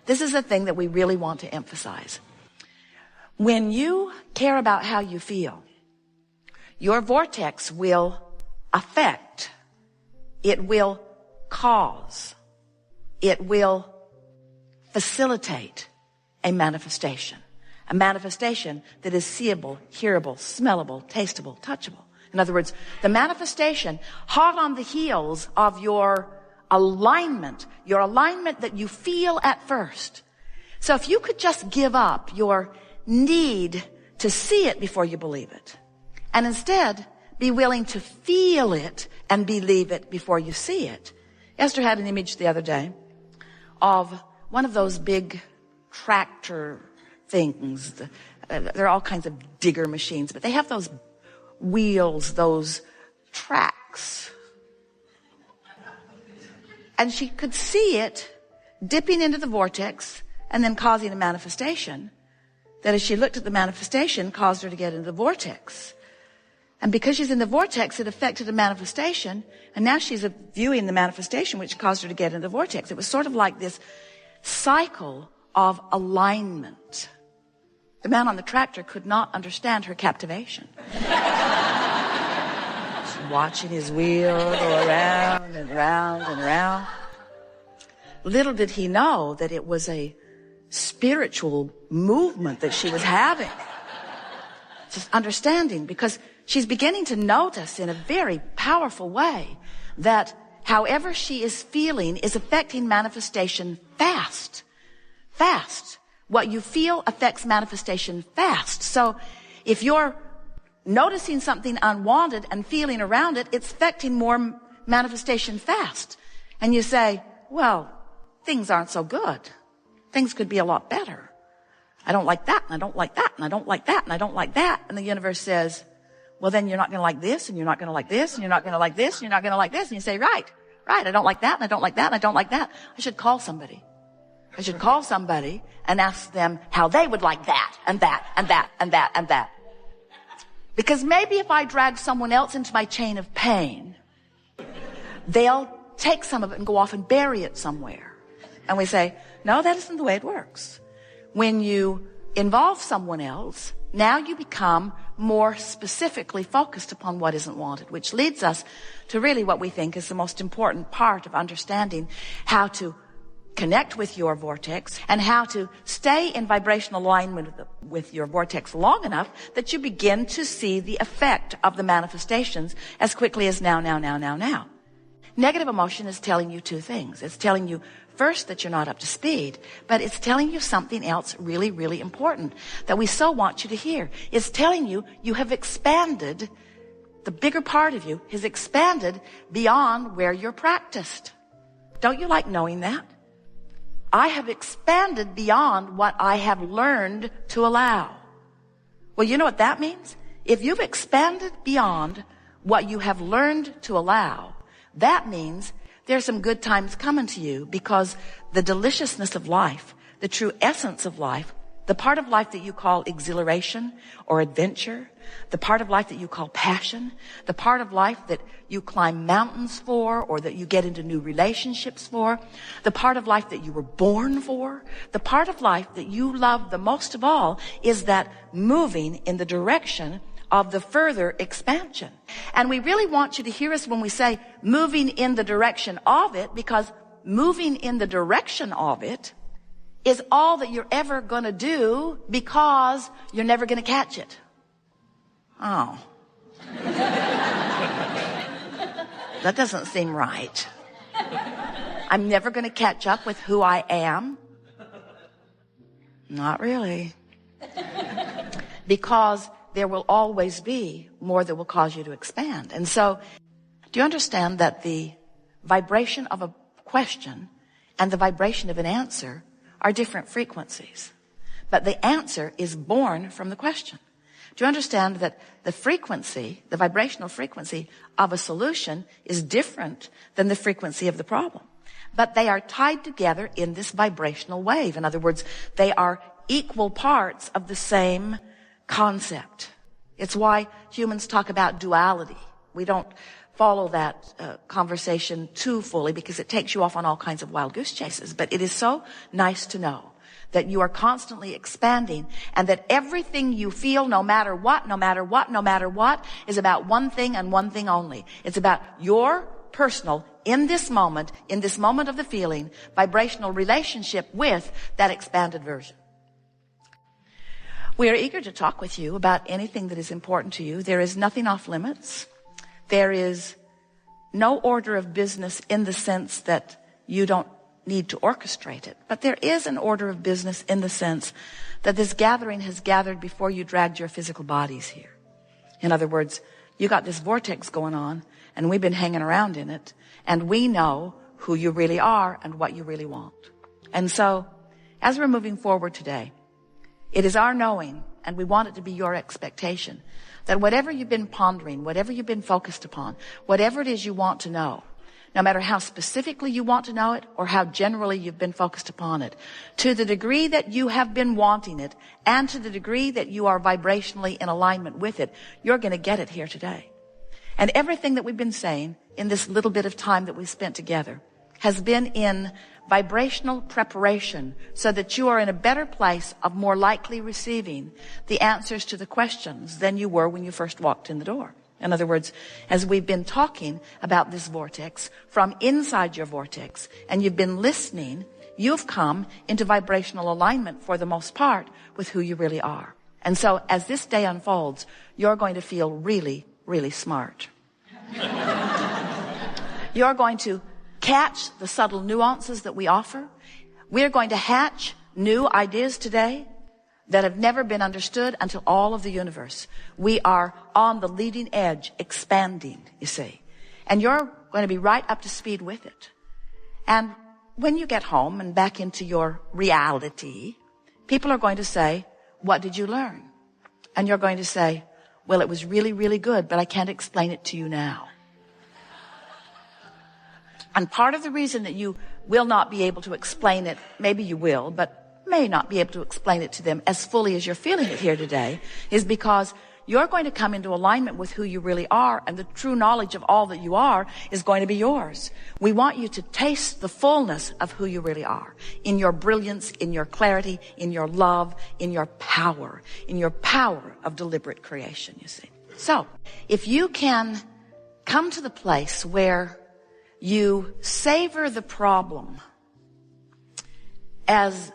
This is the thing that we really want to emphasize. When you care about how you feel, your vortex will affect, it will cause, it will facilitate a manifestation that is seeable, hearable, smellable, tasteable, touchable. In other words, the manifestation hot on the heels of your alignment that you feel at first. So if you could just give up your need to see it before you believe it, and instead be willing to feel it and believe it before you see it. Esther had an image the other day of one of those big tractor things. There are all kinds of digger machines, but they have those wheels, those tracks. And she could see it dipping into the vortex and then causing a manifestation that, as she looked at the manifestation, caused her to get into the vortex. And because she's in the vortex, it affected the manifestation, and now she's viewing the manifestation, which caused her to get into the vortex. It was sort of like this cycle of alignment. The man on the tractor could not understand her captivation. Watching his wheel go around and round and round. Little did he know that it was a spiritual movement that she was having. Just understanding, because she's beginning to notice in a very powerful way that however she is feeling is affecting manifestation fast. Fast. What you feel affects manifestation fast. So if you're noticing something unwanted and feeling around it, it's affecting more manifestation fast. And you say, well, things aren't so good. Things could be a lot better. I don't like that, and I don't like that, and I don't like that, and I don't like that. And the universe says, well, then you're not going to like this, and you're not going to like this, and you're not going to like this, and you're not going to like this. And you say, right, I don't like that, and I don't like that, and I don't like that. I should call somebody. I should call somebody and ask them how they would like that, and that, and that, and that, and that. Because maybe if I drag someone else into my chain of pain, they'll take some of it and go off and bury it somewhere. And we say, no, that isn't the way it works. When you involve someone else, now you become more specifically focused upon what isn't wanted, which leads us to really what we think is the most important part of understanding how to connect with your vortex and how to stay in vibrational alignment with your vortex long enough that you begin to see the effect of the manifestations as quickly as now. Negative emotion is telling you two things. It's telling you first that you're not up to speed, but it's telling you something else really, really important that we so want you to hear. It's telling you you have expanded, the bigger part of you has expanded beyond where you're practiced. Don't you like knowing that? I have expanded beyond what I have learned to allow. Well, you know what that means? If you've expanded beyond what you have learned to allow, that means there's some good times coming to you, because the deliciousness of life, the true essence of life, the part of life that you call exhilaration or adventure, the part of life that you call passion, the part of life that you climb mountains for or that you get into new relationships for, the part of life that you were born for, the part of life that you love the most of all is that moving in the direction of the further expansion. And we really want you to hear us when we say moving in the direction of it, because moving in the direction of it is all that you're ever going to do, because you're never going to catch it. Oh. That doesn't seem right. I'm never going to catch up with who I am. Not really. Because there will always be more that will cause you to expand. And so, do you understand that the vibration of a question and the vibration of an answer are different frequencies? But the answer is born from the question. Do you understand that the frequency, the vibrational frequency of a solution is different than the frequency of the problem? But they are tied together in this vibrational wave. In other words, they are equal parts of the same concept. It's why humans talk about duality. We don't follow that conversation too fully because it takes you off on all kinds of wild goose chases. But it is so nice to know that you are constantly expanding and that everything you feel, no matter what, is about one thing and one thing only. It's about your personal, in this moment of the feeling, vibrational relationship with that expanded version. We are eager to talk with you about anything that is important to you. There is nothing off limits. There is no order of business in the sense that you don't need to orchestrate it. But there is an order of business in the sense that this gathering has gathered before you dragged your physical bodies here. In other words, you got this vortex going on, and we've been hanging around in it, and we know who you really are and what you really want. And so, as we're moving forward today, it is our knowing, and we want it to be your expectation, that whatever you've been pondering, whatever you've been focused upon, whatever it is you want to know, no matter how specifically you want to know it or how generally you've been focused upon it, to the degree that you have been wanting it and to the degree that you are vibrationally in alignment with it, you're going to get it here today. And everything that we've been saying in this little bit of time that we've spent together has been in vibrational preparation so that you are in a better place of more likely receiving the answers to the questions than you were when you first walked in the door. In other words, as we've been talking about this vortex from inside your vortex and you've been listening, you've come into vibrational alignment for the most part with who you really are. And so as this day unfolds, you're going to feel really, really smart. You're going to catch the subtle nuances that we offer. We're going to hatch new ideas today that have never been understood until all of the universe. We are on the leading edge, expanding, you see. And you're going to be right up to speed with it. And when you get home and back into your reality, people are going to say, what did you learn? And you're going to say, well, it was really, really good, but I can't explain it to you now. And part of the reason that you will not be able to explain it, maybe you will, but may not be able to explain it to them as fully as you're feeling it here today, is because you're going to come into alignment with who you really are, and the true knowledge of all that you are is going to be yours. We want you to taste the fullness of who you really are, in your brilliance, in your clarity, in your love, in your power of deliberate creation, you see. So, if you can come to the place where you savor the problem as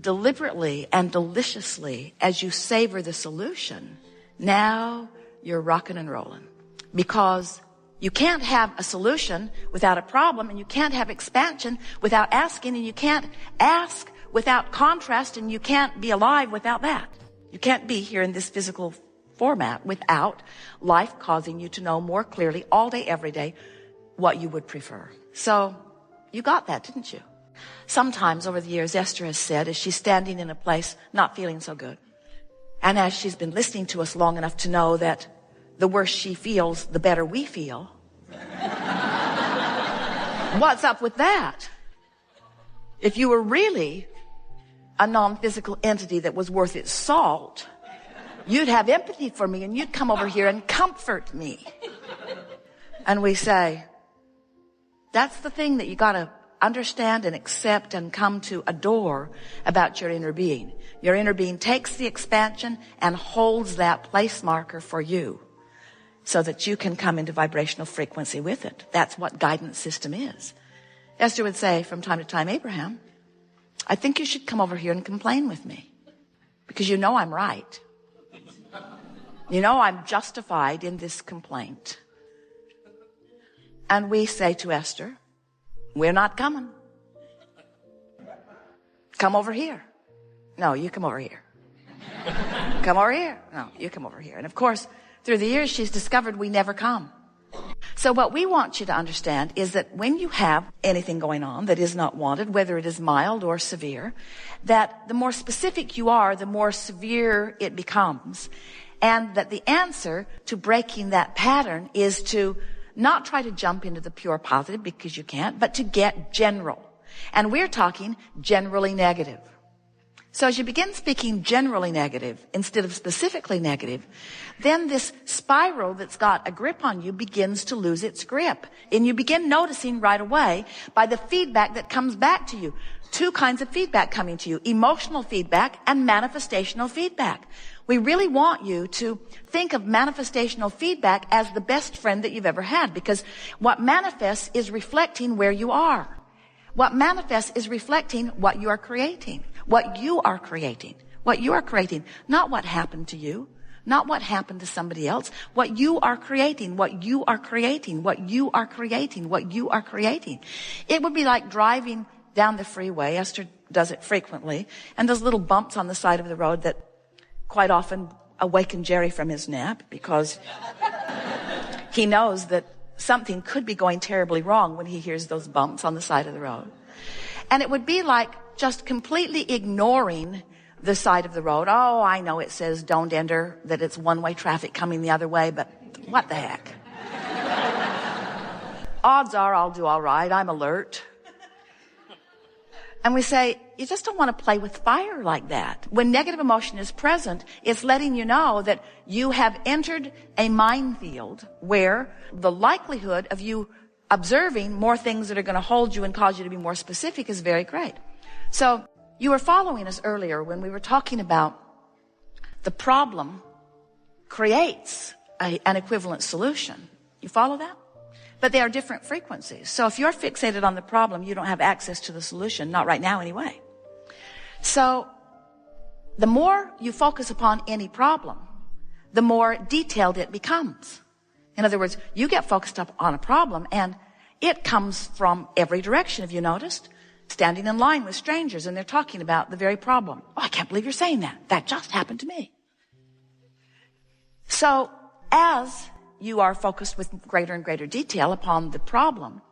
deliberately and deliciously as you savor the solution, now you're rocking and rolling. Because you can't have a solution without a problem, and you can't have expansion without asking, and you can't ask without contrast, and you can't be alive without that. You can't be here in this physical format without life causing you to know more clearly all day, every day, what you would prefer. So you got that, didn't you? Sometimes over the years, Esther has said, as she's standing in a place not feeling so good, and as she's been listening to us long enough to know that the worse she feels, the better we feel. What's up with that? If you were really a non-physical entity that was worth its salt, you'd have empathy for me and you'd come over here and comfort me. And we say, that's the thing that you gotta understand and accept and come to adore about your inner being. Your inner being takes the expansion and holds that place marker for you so that you can come into vibrational frequency with it. That's what guidance system is. Esther would say from time to time, Abraham, I think you should come over here and complain with me because you know I'm right. You know I'm justified in this complaint. And we say to Esther, we're not coming. Come over here. No, you come over here. Come over here. No, you come over here. And of course, through the years, she's discovered we never come. So what we want you to understand is that when you have anything going on that is not wanted, whether it is mild or severe, that the more specific you are, the more severe it becomes. And that the answer to breaking that pattern is to not try to jump into the pure positive because you can't, but to get general. And we're talking generally negative. So as you begin speaking generally negative instead of specifically negative, then this spiral that's got a grip on you begins to lose its grip. And you begin noticing right away by the feedback that comes back to you. Two kinds of feedback coming to you: emotional feedback and manifestational feedback. We really want you to think of manifestational feedback as the best friend that you've ever had, because what manifests is reflecting where you are. What manifests is reflecting what you are creating. What you are creating. What you are creating. Not what happened to you. Not what happened to somebody else. What you are creating. What you are creating. What you are creating. What you are creating. It would be like driving down the freeway. Esther does it frequently. And those little bumps on the side of the road that quite often awaken Jerry from his nap, because he knows that something could be going terribly wrong when he hears those bumps on the side of the road. And it would be like just completely ignoring the side of the road. Oh, I know it says don't enter, that it's one-way traffic coming the other way, but what the heck? Odds are I'll do all right. I'm alert. And we say, you just don't want to play with fire like that. When negative emotion is present, it's letting you know that you have entered a minefield where the likelihood of you observing more things that are going to hold you and cause you to be more specific is very great. So you were following us earlier when we were talking about the problem creates an equivalent solution. You follow that? But they are different frequencies. So if you're fixated on the problem, you don't have access to the solution. Not right now anyway. So the more you focus upon any problem, the more detailed it becomes. In other words, you get focused up on a problem and it comes from every direction. Have you noticed? Standing in line with strangers and they're talking about the very problem. Oh, I can't believe you're saying that. That just happened to me. So as you are focused with greater and greater detail upon the problem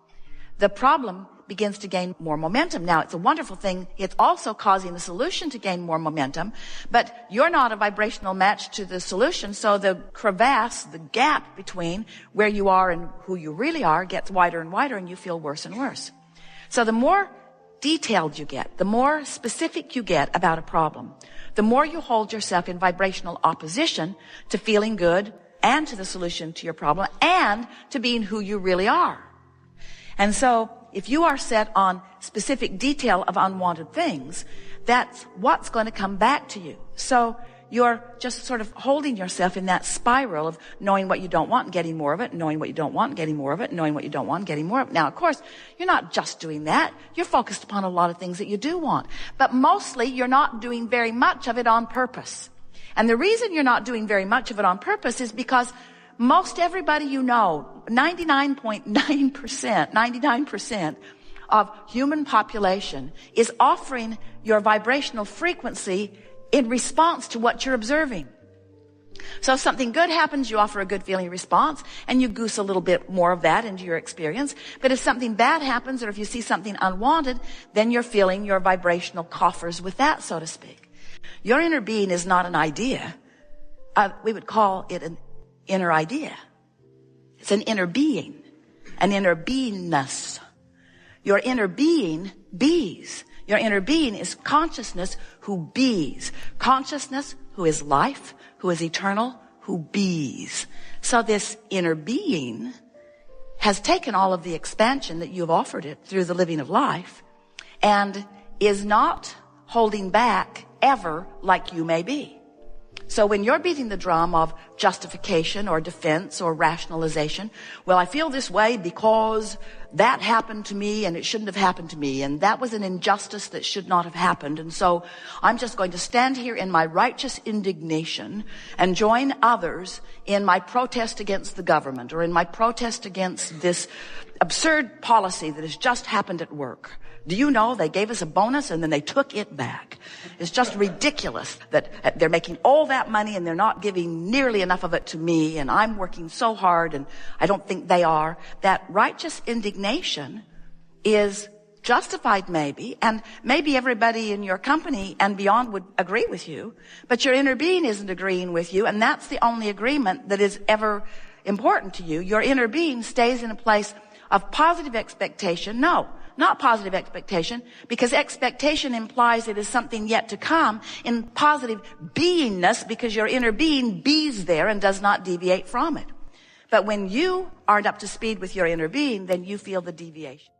begins to gain more momentum. Now, it's a wonderful thing. It's also causing the solution to gain more momentum, but you're not a vibrational match to the solution, so the crevasse, the gap between where you are and who you really are gets wider and wider, and you feel worse and worse. So the more detailed you get, the more specific you get about a problem, the more you hold yourself in vibrational opposition to feeling good and to the solution to your problem and to being who you really are. And so if you are set on specific detail of unwanted things, that's what's going to come back to you. So you're just sort of holding yourself in that spiral of knowing what you don't want and getting more of it, knowing what you don't want and getting more of it, knowing what you don't want and getting more of it. Now, of course, you're not just doing that. You're focused upon a lot of things that you do want. But mostly you're not doing very much of it on purpose. And the reason you're not doing very much of it on purpose is because most everybody you know, 99% of human population is offering your vibrational frequency in response to what you're observing. So if something good happens, you offer a good feeling response and you goose a little bit more of that into your experience. But if something bad happens or if you see something unwanted, then you're filling your vibrational coffers with that, so to speak. Your inner being is not an idea. We would call it an inner idea. It's an inner being, an inner beingness. Your inner being bees. Your inner being is consciousness who bees. Consciousness who is life, who is eternal, who bees. So this inner being has taken all of the expansion that you've offered it through the living of life and is not holding back ever like you may be. So when you're beating the drum of justification or defense or rationalization, well, I feel this way because that happened to me and it shouldn't have happened to me, and that was an injustice that should not have happened, and so I'm just going to stand here in my righteous indignation and join others in my protest against the government or in my protest against this absurd policy that has just happened at work. Do you know they gave us a bonus and then they took it back? It's just ridiculous that they're making all that money and they're not giving nearly enough of it to me, and I'm working so hard and I don't think they are. That righteous indignation is justified maybe, and maybe everybody in your company and beyond would agree with you, but your inner being isn't agreeing with you, and that's the only agreement that is ever important to you. Your inner being stays in a place of positive expectation. No, not positive expectation, because expectation implies it is something yet to come. In positive beingness, because your inner being bees there and does not deviate from it. But when you aren't up to speed with your inner being, then you feel the deviation.